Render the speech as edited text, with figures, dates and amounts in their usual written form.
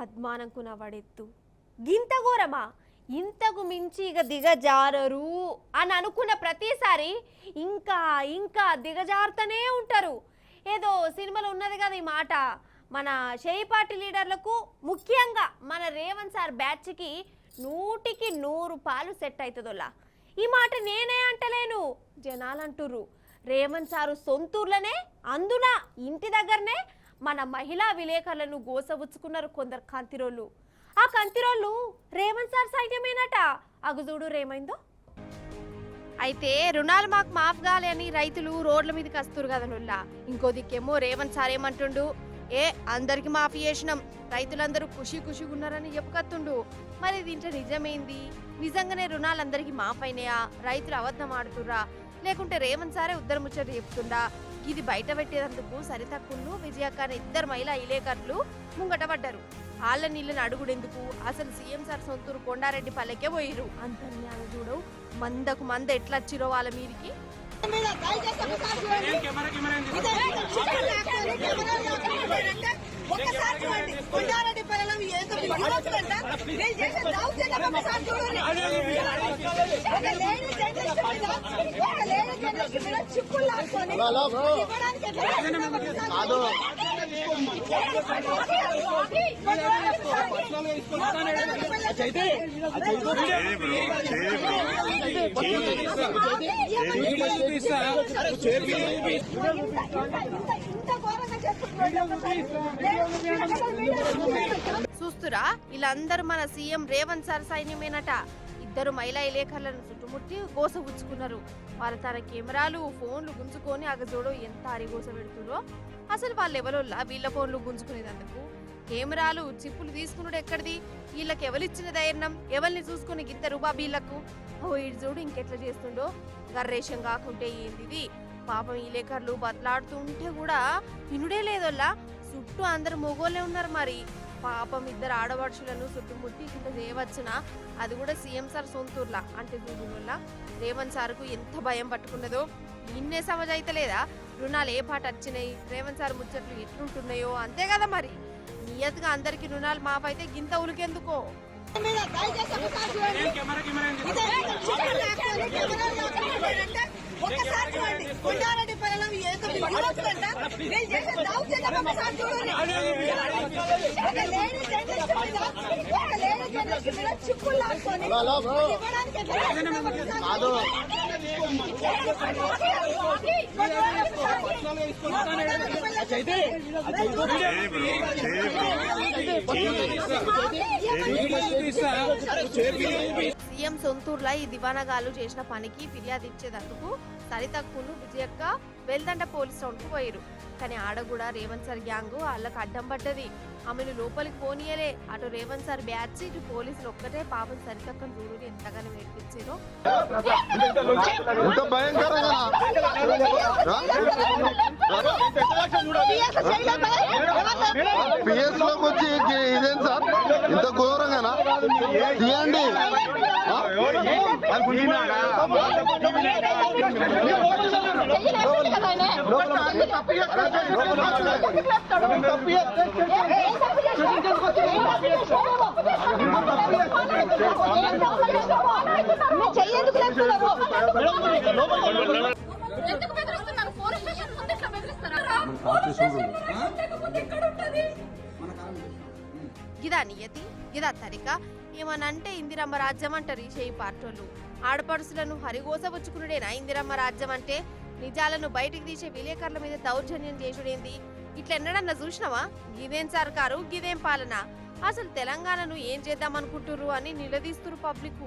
అద్మానంకు నవడెత్తు గింత ఘోరమా ఇంతకు మించి ఇక దిగజారరు అని అనుకున్న ప్రతిసారి ఇంకా ఇంకా దిగజారుతూనే ఉంటారు. ఏదో సినిమాలో ఉన్నది కదా ఈ మాట. మన షేయి పార్టీ లీడర్లకు ముఖ్యంగా మన రేవంత్ సార్ బ్యాచ్కి 100కి 100 పాలు సెట్ అవుతుందోలా. ఈ మాట నేనే అంటలేను, జనాలు అంటుర్రు. రేవంత్ సారు సొంతూర్లనే అందున ఇంటి దగ్గరనే మన మహిళా విలేకరులను గోసవుచ్చుకున్నారు కొందరు కంతిరోళ్ళు. ఆ కంతిరోళ్ళు రేవంత్ సార్ సైన్యమేనట. అగుజూడు రేమైందో. అయితే రుణాలు మాకు మాఫ్ కాలే అని రైతులు రోడ్ల మీదకి వస్తురు కదా నుల్లా. ఇంకో దిక్కేమో రేవంత్ సార్ ఏమంటుండు, అందరికి మాఫీ చేసినాం, రైతులందరూ ఖుషిగా ఉన్నారని చెప్పుకత్తుండు. మరి దీంట్లో నిజమేంది? నిజంగానే రుణాలు అందరికి మాఫ్ అయినాయా? రైతులు అబద్ధం ఆడుతుర్రా? లేకుంటే రేవంత్ సారే ఉద్దరు ముచ్చట చెప్తుండా? ఇది బయట పెట్టేందుకు సరితక్కుళ్ళు విజయక్క అనే 2 మహిళా విలేకరులు ముంగట పడ్డారు. ఆళ్ళ నీళ్ళని అడుగుడెందుకు? అసలు సీఎం సార్ సొంతూరు కొండారెడ్డి పల్లెకే పోయిరు. అంతర్యాలు చూడవు మందకు మంద ఎట్లా వచ్చిరో వాళ్ళ మీరికి. చూస్తురా, వీళ్ళందరూ మన సీఎం రేవంత్ సార్ సైన్యమేనట. 2 మహిళా విలేకరులను చుట్టుముట్టి గోసపుచ్చుకున్నారు. వాళ్ళ తన కెమెరాలు ఫోన్లు గుంజుకొని అగజోడు ఎంత అరిగోస పెడుతురో. అసలు వాళ్ళు ఎవరోళ్ళ వీళ్ళ ఫోన్లు గుంజుకునేదందుకు? కెమెరాలు చిప్పులు తీసుకున్నాడు ఎక్కడిది? వీళ్ళకి ఎవరిచ్చిన ధైర్యం? ఎవరిని చూసుకుని గిత్త రూబాబీళ్లకు? ఇటు చూడు ఇంకెట్లా చేస్తుండో. గర్రేషం కాకుంటే ఏంది? పాపం విలేకరులు బతలాడుతుంటే కూడా వినుడే లేదోల్లా. చుట్టూ అందరు మొగోళ్ళే ఉన్నారు. మరి పాపం 2 ఆడపడుచులను చుట్టుముట్టి ఇంత చేయవచ్చునా? అది కూడా సీఎం సార్ సొంతూర్లా అంటే చూడులా. రేవంత్ సార్కు ఎంత భయం పట్టుకున్నదో ఇన్నే సమజ్ అయితే లేదా? రుణాలు ఏ పాట వచ్చినాయి, రేవంత్ సార్ ముచ్చట్లు ఎట్లుంటున్నాయో అంతే కదా. మరి నియతగా అందరికి రుణాలు మాఫ్ అయితే గింత ఉలికెందుకో. సీఎం సొంతూర్లో ఈ దివానగాళ్ళు చేసిన పనికి ఫిర్యాదు ఇచ్చేందుకు సరితక్కును విజయక్క వెల్దండ పోలీస్ స్టేషన్ కు పోయారు. కానీ ఆడ కూడా రేవంత్ సార్ గ్యాంగ్ వాళ్ళకి అడ్డం పడ్డది. ఆమెను లోపలికి పోనీయలే. అటు రేవంత్ సార్ బ్యాచ్ ఇటు పోలీసులు ఒక్కటే పాపం సరితక్కను చూడు ఎంతగానో ఏడ్పించారో. ఇంత ఘోరంగానా తీయండి. గిదా నియతి, గిదా తరిక. ఏమనంటే ఇందిరమ్మ రాజ్యం అంటారు ఈ షేయి పార్టీలు. ఆడపడుసులను హరిగోసపుచ్చుకునుడేనా ఇందిరమ్మ రాజ్యం అంటే? నిజాలను బయటికి తీసే విలేకరుల మీద దౌర్జన్యం చేసుడేంది? ఇట్లా ఎన్నడన్నా చూసినావా? గిదేం సర్కారు, గిదేం పాలన? అసలు తెలంగాణను ఏం చేద్దామనుకుంటుర్రు అని నిలదీస్తురు పబ్లిక్.